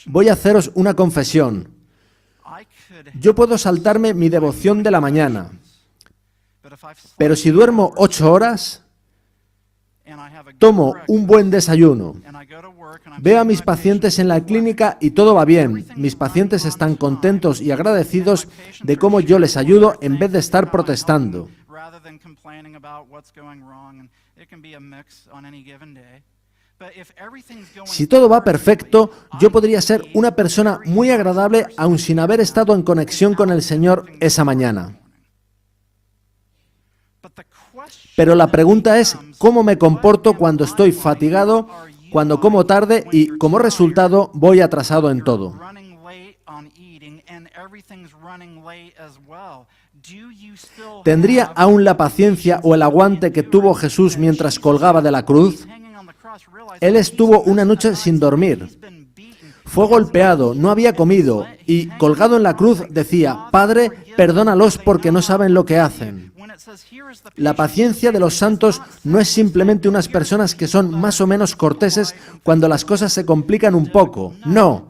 S1: Voy a haceros una confesión. Yo puedo saltarme mi devoción de la mañana, pero si duermo 8 horas, Tomo un buen desayuno. Veo a mis pacientes en la clínica y todo va bien. Mis pacientes están contentos y agradecidos de cómo yo les ayudo en vez de estar protestando. Si todo va perfecto, yo podría ser una persona muy agradable aun sin haber estado en conexión con el Señor esa mañana. Pero la pregunta es, ¿cómo me comporto cuando estoy fatigado, cuando como tarde y, como resultado, voy atrasado en todo? ¿Tendría aún la paciencia o el aguante que tuvo Jesús mientras colgaba de la cruz? Él estuvo una noche sin dormir. Fue golpeado, no había comido y, colgado en la cruz, decía, Padre, perdónalos porque no saben lo que hacen. La paciencia de los santos no es simplemente unas personas que son más o menos corteses cuando las cosas se complican un poco. No.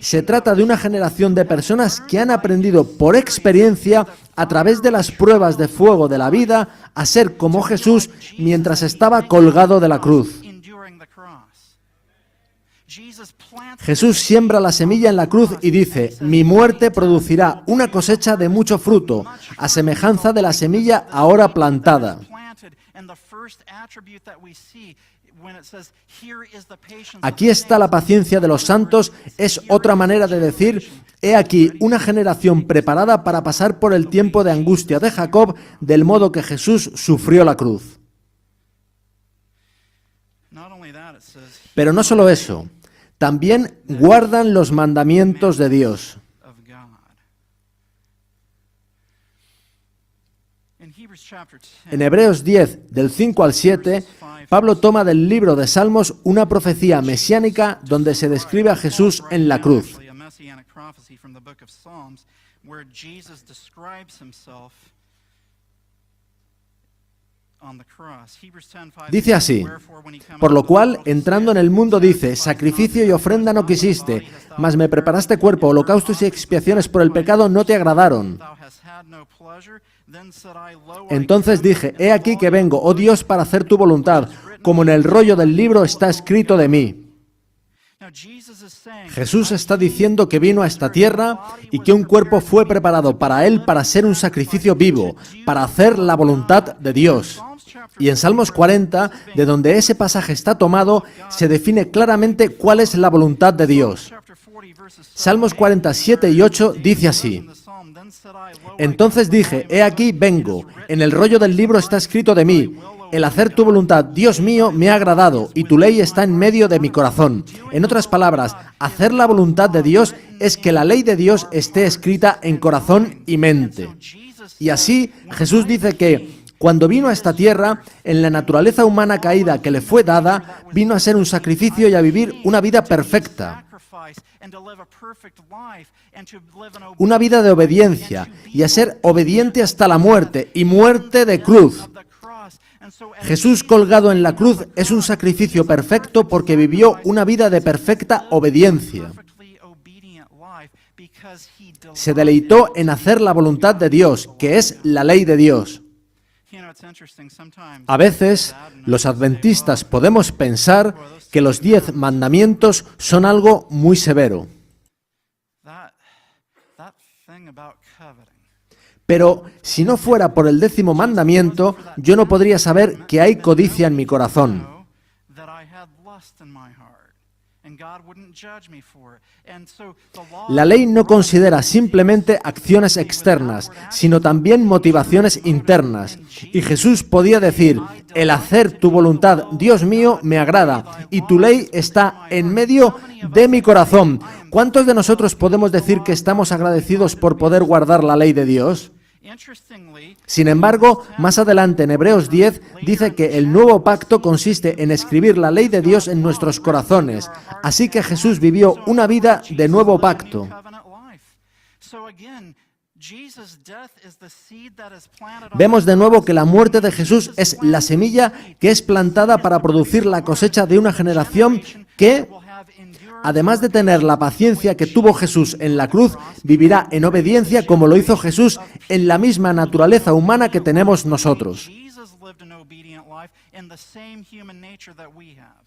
S1: Se trata de una generación de personas que han aprendido por experiencia, a través de las pruebas de fuego de la vida, a ser como Jesús mientras estaba colgado de la cruz. Jesús siembra la semilla en la cruz y dice, mi muerte producirá una cosecha de mucho fruto, a semejanza de la semilla ahora plantada. Aquí está la paciencia de los santos, es otra manera de decir, he aquí una generación preparada para pasar por el tiempo de angustia de Jacob, del modo que Jesús sufrió la cruz. Pero no solo eso, también guardan los mandamientos de Dios. En Hebreos 10, del 5 al 7, Pablo toma del libro de Salmos una profecía mesiánica donde se describe a Jesús en la cruz. Dice así, por lo cual, entrando en el mundo dice, sacrificio y ofrenda no quisiste, mas me preparaste cuerpo, holocaustos y expiaciones por el pecado no te agradaron. Entonces dije, he aquí que vengo, oh Dios, para hacer tu voluntad, como en el rollo del libro está escrito de mí. Jesús está diciendo que vino a esta tierra y que un cuerpo fue preparado para él para ser un sacrificio vivo, para hacer la voluntad de Dios. Y en Salmos 40, de donde ese pasaje está tomado, se define claramente cuál es la voluntad de Dios. Salmos 47 y 8 dice así, entonces dije, he aquí vengo, en el rollo del libro está escrito de mí, el hacer tu voluntad, Dios mío, me ha agradado, y tu ley está en medio de mi corazón. En otras palabras, hacer la voluntad de Dios es que la ley de Dios esté escrita en corazón y mente. Y así, Jesús dice que, cuando vino a esta tierra, en la naturaleza humana caída que le fue dada, vino a ser un sacrificio y a vivir una vida perfecta. Una vida de obediencia y a ser obediente hasta la muerte y muerte de cruz. Jesús colgado en la cruz es un sacrificio perfecto porque vivió una vida de perfecta obediencia. Se deleitó en hacer la voluntad de Dios, que es la ley de Dios. A veces, los adventistas podemos pensar que los 10 mandamientos son algo muy severo. Pero si no fuera por el 10º mandamiento, yo no podría saber que hay codicia en mi corazón. La ley no considera simplemente acciones externas, sino también motivaciones internas. Y Jesús podía decir, el hacer tu voluntad, Dios mío, me agrada, y tu ley está en medio de mi corazón. ¿Cuántos de nosotros podemos decir que estamos agradecidos por poder guardar la ley de Dios? Sin embargo, más adelante en Hebreos 10 dice que el nuevo pacto consiste en escribir la ley de Dios en nuestros corazones. Así que Jesús vivió una vida de nuevo pacto. Vemos de nuevo que la muerte de Jesús es la semilla que es plantada para producir la cosecha de una generación que, además de tener la paciencia que tuvo Jesús en la cruz, vivirá en obediencia como lo hizo Jesús en la misma naturaleza humana que tenemos nosotros.
S2: in the same human nature that we have.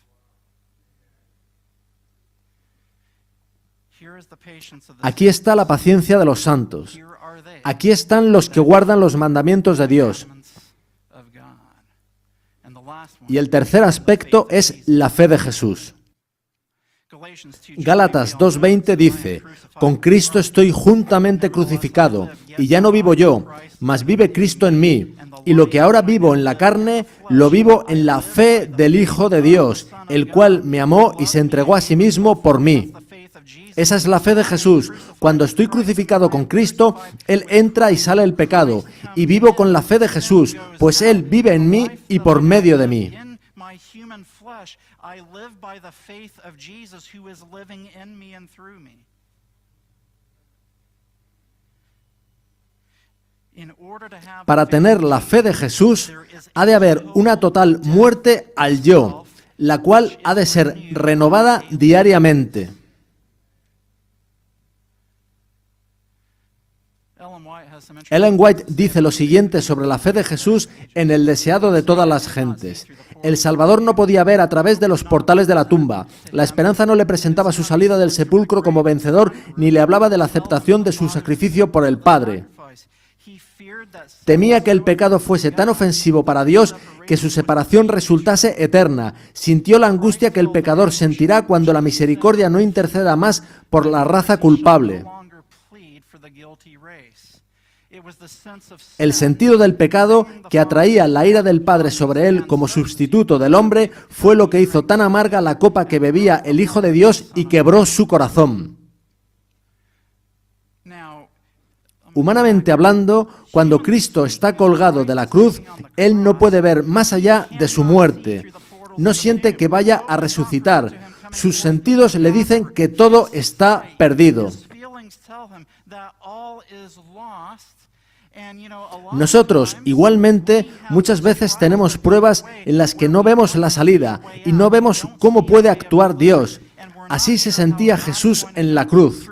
S2: Here is the patience of the
S1: Aquí está la paciencia de los santos.
S2: Here are they,
S1: Aquí están los que guardan los mandamientos de Dios.
S2: commandments of God. And the last one,
S1: Y el tercer aspecto es la fe de Jesús.
S2: Galatians 2:20,
S1: Gálatas 2:20 dice: con Cristo estoy juntamente crucificado, y ya no vivo yo, mas vive Cristo en mí. Y lo que ahora vivo en la carne, lo vivo en la fe del Hijo de Dios, el cual me amó y se entregó a sí mismo por mí.
S2: the faith of Jesus.
S1: Esa es la fe de Jesús. Cuando estoy crucificado con Cristo, Él entra y sale el pecado, y vivo con la fe de Jesús, pues Él vive en mí y por medio de mí.
S2: In my human flesh, I live by the faith of Jesus who is living in me and through me. In order to have
S1: Para tener la fe de Jesús, ha de haber una total muerte al yo, la cual ha de ser renovada diariamente. Ellen White dice lo siguiente sobre la fe de Jesús en El deseado de todas las gentes. El Salvador no podía ver a través de los portales de la tumba. La esperanza no le presentaba su salida del sepulcro como vencedor, ni le hablaba de la aceptación de su sacrificio por el Padre. Temía que el pecado fuese tan ofensivo para Dios que su separación resultase eterna. Sintió la angustia que el pecador sentirá cuando la misericordia no interceda más por la raza culpable. El sentido del pecado que atraía la ira del Padre sobre él como sustituto del hombre fue lo que hizo tan amarga la copa que bebía el Hijo de Dios y quebró su corazón. Humanamente hablando, cuando Cristo está colgado de la cruz, Él no puede ver más allá de su muerte. No siente que vaya a resucitar. Sus sentidos le dicen que todo está perdido. Nosotros, igualmente, muchas veces tenemos pruebas en las que no vemos la salida y no vemos cómo puede actuar Dios. Así se sentía Jesús en la cruz.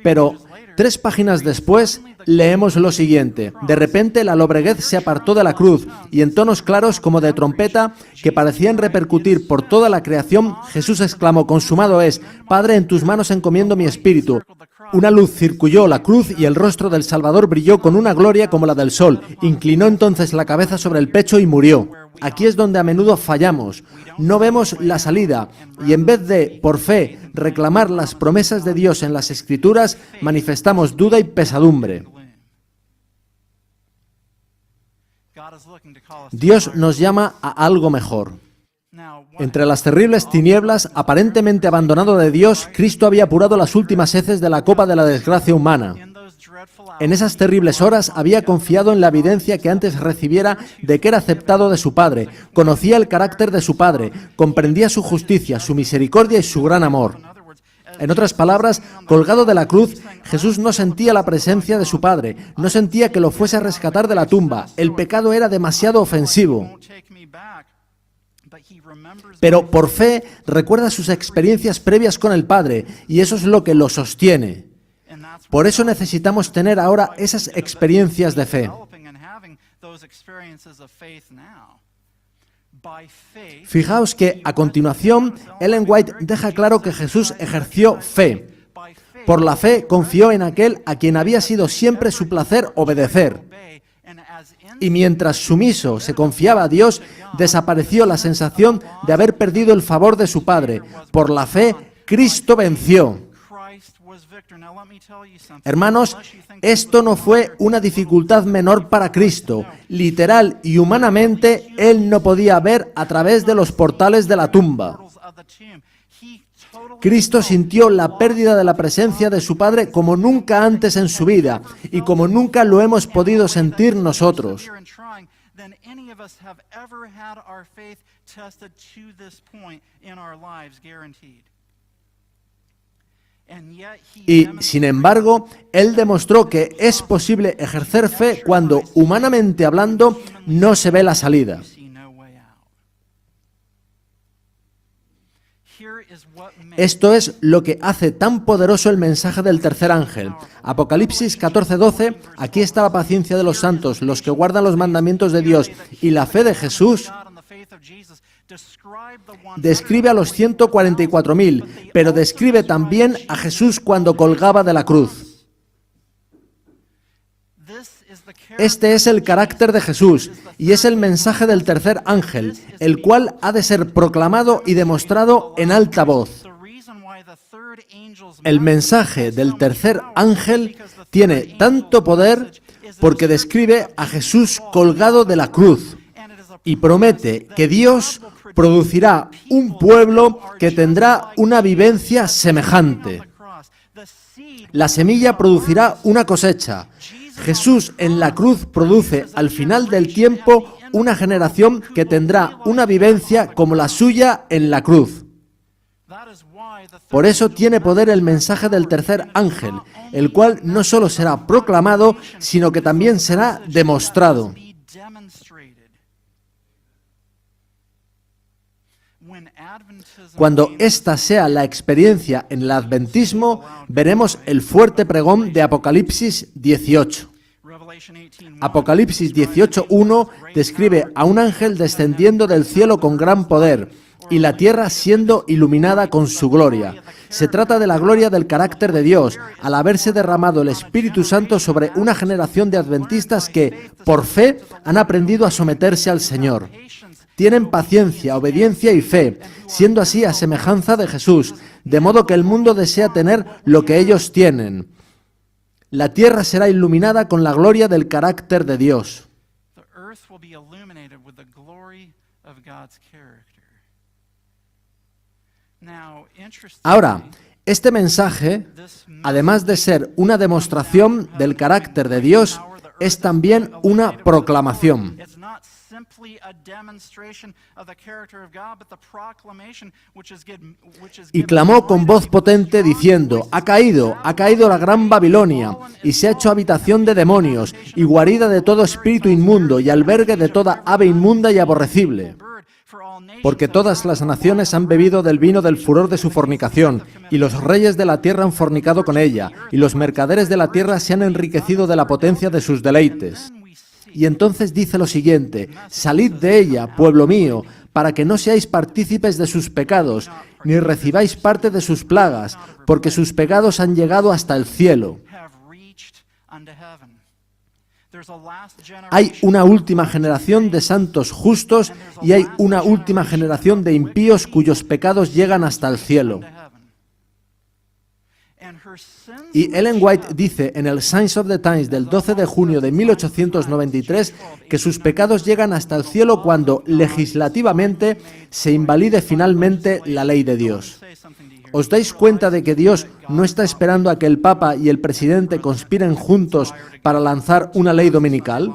S1: Pero 3 páginas después leemos lo siguiente: de repente la lobreguez se apartó de la cruz y en tonos claros como de trompeta que parecían repercutir por toda la creación, Jesús exclamó: consumado es, Padre, en tus manos encomiendo mi espíritu. Una luz circulló la cruz y el rostro del Salvador brilló con una gloria como la del sol. Inclinó entonces la cabeza sobre el pecho y murió. Aquí es donde a menudo fallamos. No vemos la salida y en vez de, por fe, reclamar las promesas de Dios en las Escrituras, manifestamos duda y pesadumbre. Dios nos llama a algo mejor. Entre las terribles tinieblas, aparentemente abandonado de Dios, Cristo había apurado las últimas heces de la copa de la desgracia humana. En esas terribles horas había confiado en la evidencia que antes recibiera de que era aceptado de su Padre, conocía el carácter de su Padre, comprendía su justicia, su misericordia y su gran amor. En otras palabras, colgado de la cruz, Jesús no sentía la presencia de su Padre, no sentía que lo fuese a rescatar de la tumba. El pecado era demasiado ofensivo. Pero por fe recuerda sus experiencias previas con el Padre, y eso es lo que lo sostiene. Por eso necesitamos tener ahora esas experiencias de fe. Fijaos que a continuación Ellen White deja claro que Jesús ejerció fe. Por la fe confió en aquel a quien había sido siempre su placer obedecer. Y mientras sumiso se confiaba a Dios, desapareció la sensación de haber perdido el favor de su Padre. Por la fe, Cristo venció. Hermanos, esto no fue una dificultad menor para Cristo. Literal y humanamente, Él no podía ver a través de los portales de la tumba. Cristo sintió la pérdida de la presencia de su Padre como nunca antes en su vida y como nunca lo hemos podido sentir nosotros. Y, sin embargo, Él demostró que es posible ejercer fe cuando, humanamente hablando, no se ve la salida. Esto es lo que hace tan poderoso el mensaje del tercer ángel. Apocalipsis 14:12, aquí está la paciencia de los santos, los que guardan los mandamientos de Dios y la fe de Jesús. Describe a los 144.000, pero describe también a Jesús cuando colgaba de la cruz. Este es el carácter de Jesús y es el mensaje del tercer ángel, el cual ha de ser proclamado y demostrado en alta voz. El mensaje del tercer ángel tiene tanto poder porque describe a Jesús colgado de la cruz y promete que Dios producirá un pueblo que tendrá una vivencia semejante. La semilla producirá una cosecha. Jesús en la cruz produce al final del tiempo una generación que tendrá una vivencia como la suya en la cruz. Por eso tiene poder el mensaje del tercer ángel, el cual no solo será proclamado, sino que también será demostrado. Cuando esta sea la experiencia en el adventismo, veremos el fuerte pregón de Apocalipsis 18. Apocalipsis 18:1 describe a un ángel descendiendo del cielo con gran poder y la tierra siendo iluminada con su gloria. Se trata de la gloria del carácter de Dios, al haberse derramado el Espíritu Santo sobre una generación de adventistas que, por fe, han aprendido a someterse al Señor. Tienen paciencia, obediencia y fe, siendo así a semejanza de Jesús, de modo que el mundo desea tener lo que ellos tienen. La tierra será iluminada con la gloria del carácter de Dios. Ahora, este mensaje, además de ser una demostración del carácter de Dios, es también una proclamación. Y clamó con voz potente diciendo: ha caído la gran Babilonia, y se ha hecho habitación de demonios, y guarida de todo espíritu inmundo, y albergue de toda ave inmunda y aborrecible. Porque todas las naciones han bebido del vino del furor de su fornicación, y los reyes de la tierra han fornicado con ella, y los mercaderes de la tierra se han enriquecido de la potencia de sus deleites. Y entonces dice lo siguiente: salid de ella, pueblo mío, para que no seáis partícipes de sus pecados, ni recibáis parte de sus plagas, porque sus pecados han llegado hasta el cielo. Hay una última generación de santos justos y hay una última generación de impíos cuyos pecados llegan hasta el cielo. Y Ellen White dice en el Signs of the Times del 12 de junio de 1893 que sus pecados llegan hasta el cielo cuando legislativamente se invalide finalmente la ley de Dios. ¿Os dais cuenta de que Dios no está esperando a que el Papa y el presidente conspiren juntos para lanzar una ley dominical?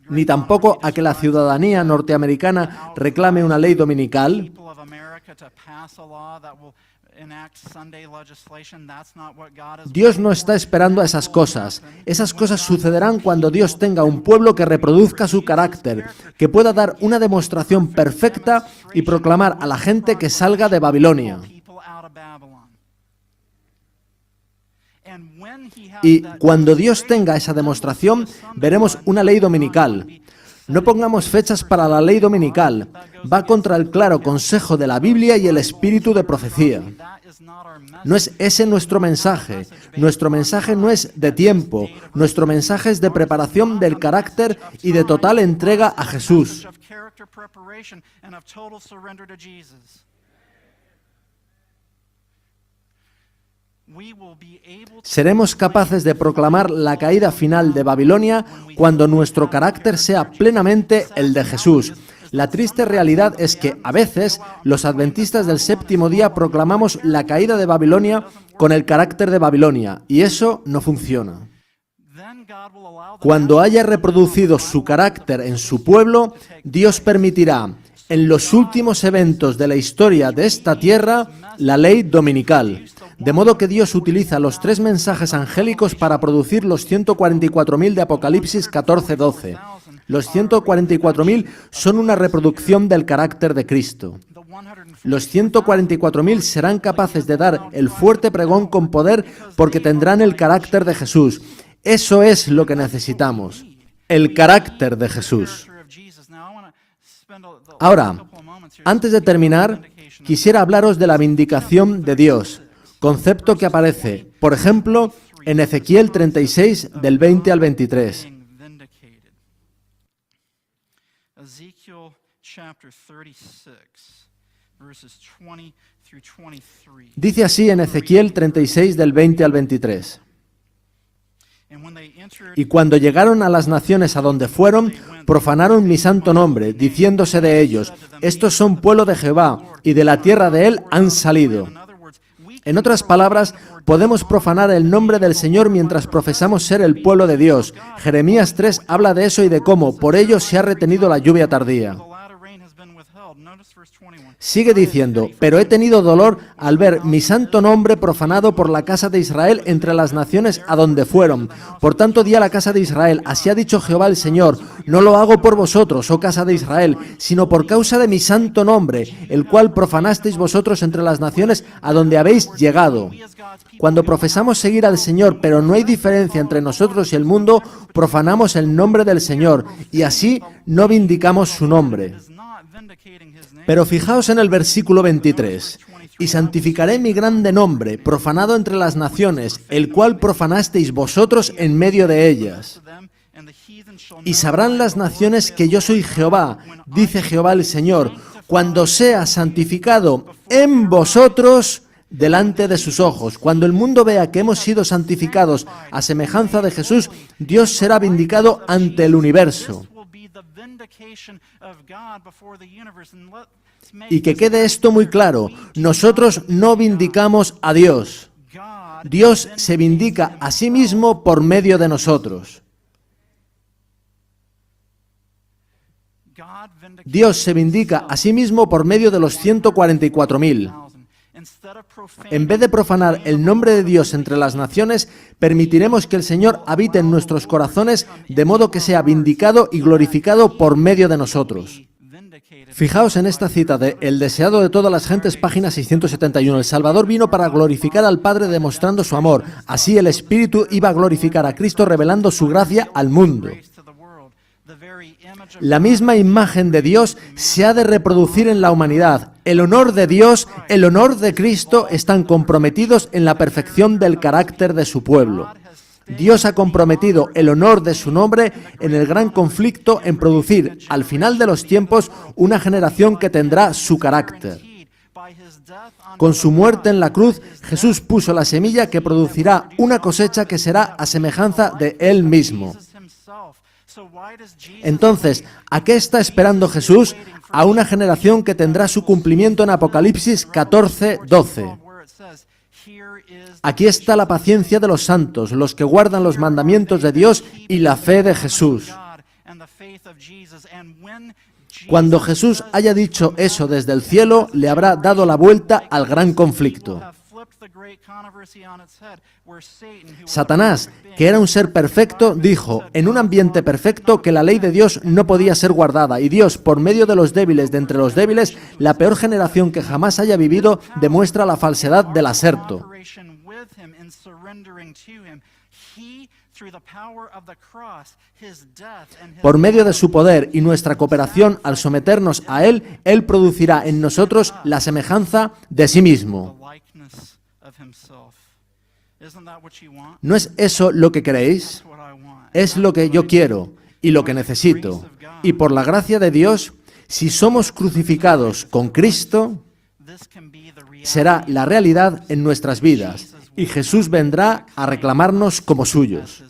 S1: Ni tampoco a que la ciudadanía norteamericana reclame una ley dominical. Dios no está esperando a esas cosas. Esas cosas sucederán cuando Dios tenga un pueblo que reproduzca su carácter, que pueda dar una demostración perfecta y proclamar a la gente que salga de Babilonia. Y cuando Dios tenga esa demostración, veremos una ley dominical. No pongamos fechas para la ley dominical. Va contra el claro consejo de la Biblia y el espíritu de profecía. No es ese nuestro mensaje. Nuestro mensaje no es de tiempo. Nuestro mensaje es de preparación del carácter y de total entrega a Jesús. Seremos capaces de proclamar la caída final de Babilonia cuando nuestro carácter sea plenamente el de Jesús. La triste realidad es que, a veces, los adventistas del séptimo día proclamamos la caída de Babilonia con el carácter de Babilonia, y eso no funciona. Cuando haya reproducido su carácter en su pueblo, Dios permitirá, en los últimos eventos de la historia de esta tierra, la ley dominical. De modo que Dios utiliza los 3 mensajes angélicos para producir los 144.000 de Apocalipsis 14:12. Los 144.000 son una reproducción del carácter de Cristo. Los 144.000 serán capaces de dar el fuerte pregón con poder porque tendrán el carácter de Jesús. Eso es lo que necesitamos, el carácter de Jesús. Ahora, antes de terminar, quisiera hablaros de la vindicación de Dios, concepto que aparece, por ejemplo, en Ezequiel 36, del 20 al 23.
S2: Ezekiel chapter 36, verses 20 through 23.
S1: Dice así en Ezequiel 36, del 20 al 23. Y cuando llegaron a las naciones a donde fueron, profanaron mi santo nombre, diciéndose de ellos, estos son pueblo de Jehová, y de la tierra de él han salido. En otras palabras, podemos profanar el nombre del Señor mientras profesamos ser el pueblo de Dios. Jeremías 3 habla de eso y de cómo, por ello se ha retenido la lluvia tardía. Sigue diciendo, pero he tenido dolor al ver mi santo nombre profanado por la casa de Israel entre las naciones a donde fueron. Por tanto di a la casa de Israel, así ha dicho Jehová el Señor, no lo hago por vosotros, oh casa de Israel, sino por causa de mi santo nombre, el cual profanasteis vosotros entre las naciones a donde habéis llegado. Cuando profesamos seguir al Señor, pero no hay diferencia entre nosotros y el mundo, profanamos el nombre del Señor, y así no vindicamos su nombre. Pero fijaos en el versículo 23. Y santificaré mi grande nombre, profanado entre las naciones, el cual profanasteis vosotros en medio de ellas. Y sabrán las naciones que yo soy Jehová, dice Jehová el Señor, cuando sea santificado en vosotros delante de sus ojos. Cuando el mundo vea que hemos sido santificados a semejanza de Jesús, Dios será vindicado ante el universo. Y que quede esto muy claro, nosotros no vindicamos a Dios. Dios se vindica a sí mismo por medio de nosotros. Dios se vindica a sí mismo por medio de los 144.000. En vez de profanar el nombre de Dios entre las naciones, permitiremos que el Señor habite en nuestros corazones de modo que sea vindicado y glorificado por medio de nosotros. Fijaos en esta cita de El deseado de todas las gentes, página 671. El Salvador vino para glorificar al Padre demostrando su amor. Así el Espíritu iba a glorificar a Cristo revelando su gracia al mundo. La misma imagen de Dios se ha de reproducir en la humanidad. El honor de Dios, el honor de Cristo están comprometidos en la perfección del carácter de su pueblo. Dios ha comprometido el honor de su nombre en el gran conflicto en producir, al final de los tiempos, una generación que tendrá su carácter. Con su muerte en la cruz, Jesús puso la semilla que producirá una cosecha que será a semejanza de Él mismo. Entonces, ¿a qué está esperando Jesús? A una generación que tendrá su cumplimiento en Apocalipsis 14, 12. Aquí está la paciencia de los santos, los que guardan los mandamientos de Dios y la fe de Jesús. Cuando Jesús haya dicho eso desde el cielo, le habrá dado la vuelta al gran conflicto. Satanás, que era un ser perfecto, dijo, en un ambiente perfecto, que la ley de Dios no podía ser guardada, y Dios, por medio de los débiles de entre los débiles, la peor generación que jamás haya vivido, demuestra la falsedad del aserto. Por medio de su poder y nuestra cooperación al someternos a Él, Él producirá en nosotros la semejanza de sí mismo. ¿No es eso lo que queréis? Es lo que yo quiero y lo que necesito. Y por la gracia de Dios, si somos crucificados con Cristo, será la realidad en nuestras vidas y Jesús vendrá a reclamarnos como suyos.